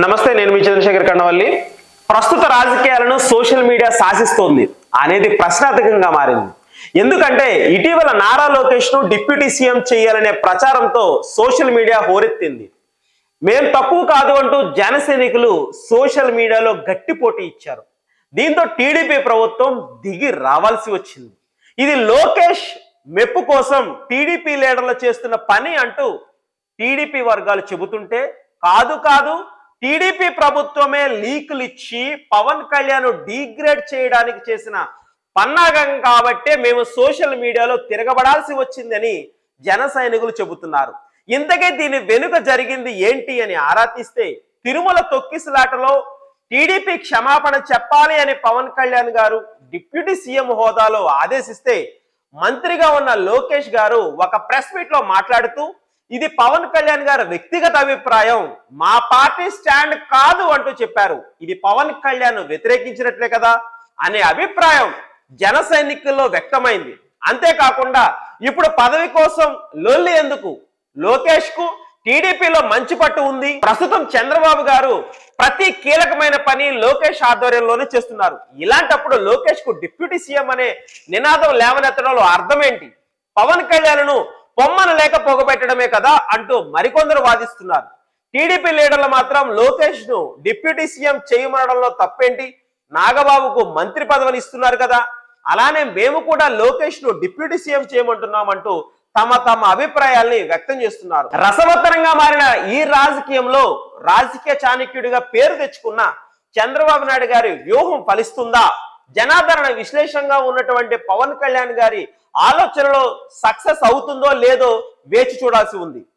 నమస్తే, నేను మీ చంద్రశేఖర్ కండవల్లి. ప్రస్తుత రాజకీయాలను సోషల్ మీడియా శాసిస్తోంది అనేది ప్రశ్నార్థకంగా మారింది. ఎందుకంటే ఇటీవల నారా లోకేష్ ను డిప్యూటీ సీఎం చేయాలనే ప్రచారంతో సోషల్ మీడియా హోరెత్తింది. మేం తక్కువ కాదు అంటూ జన సైనికులు సోషల్ మీడియాలో గట్టి పోటీ ఇచ్చారు. దీంతో టీడీపీ ప్రభుత్వం దిగి రావాల్సి వచ్చింది. ఇది లోకేష్ మెప్పు కోసం టీడీపీ లీడర్లు చేస్తున్న పని అంటూ టీడీపీ వర్గాలు చెబుతుంటే, కాదు టీడీపీ ప్రభుత్వమే లీకులు ఇచ్చి పవన్ కళ్యాణ్ డీగ్రేడ్ చేయడానికి చేసిన పన్నాగం కాబట్టే మేము సోషల్ మీడియాలో తిరగబడాల్సి వచ్చిందని జన సైనికులు చెబుతున్నారు. ఇంతకే దీని వెనుక జరిగింది ఏంటి అని ఆరా తీస్తే, తిరుమల తొక్కిసలాటలో టీడీపీ క్షమాపణ చెప్పాలి అని పవన్ కళ్యాణ్ గారు డిప్యూటీ సీఎం హోదాలో ఆదేశిస్తే, మంత్రిగా ఉన్న లోకేష్ గారు ఒక ప్రెస్ మీట్ లో మాట్లాడుతూ, ఇది పవన్ కళ్యాణ్ గారి వ్యక్తిగత అభిప్రాయం, మా పార్టీ స్టాండ్ కాదు అంటూ చెప్పారు. ఇది పవన్ కళ్యాణ్ వ్యతిరేకించినట్లే కదా అనే అభిప్రాయం జన సైనికుల్లో వ్యక్తమైంది. అంతేకాకుండా ఇప్పుడు పదవి కోసం లొల్లి ఎందుకు, లోకేష్ కు టీడీపీలో మంచి పట్టు ఉంది. ప్రస్తుతం చంద్రబాబు గారు ప్రతి కీలకమైన పని లోకేష్ ఆధ్వర్యంలోనే చేస్తున్నారు. ఇలాంటప్పుడు లోకేష్ కు డిప్యూటీ సీఎం అనే నినాదం లేవనెత్తడంలో అర్థం ఏంటి? పవన్ కళ్యాణ్ను పొమ్మను లేక పొగబెట్టడమే కదా అంటూ మరికొందరు వాదిస్తున్నారు. టీడీపీ లీడర్లు మాత్రం లోకేష్ ను డిప్యూటీ సీఎం చేయమనడంలో తప్పేంటి, నాగబాబుకు మంత్రి పదవిని ఇస్తున్నారు కదా, అలానే మేము కూడా లోకేష్ ను డిప్యూటీ సీఎం చేయమంటున్నామంటూ తమ అభిప్రాయాల్ని వ్యక్తం చేస్తున్నారు. రసవత్తరంగా మారిన ఈ రాజకీయంలో రాజకీయ చాణక్యుడిగా పేరు తెచ్చుకున్న చంద్రబాబు నాయుడు గారి వ్యూహం ఫలిస్తుందా? జనాదరణ విశ్లేషణగా ఉన్నటువంటి పవన్ కళ్యాణ్ గారి ఆలోచనలో సక్సెస్ అవుతుందో లేదో వేచి చూడాల్సి ఉంది.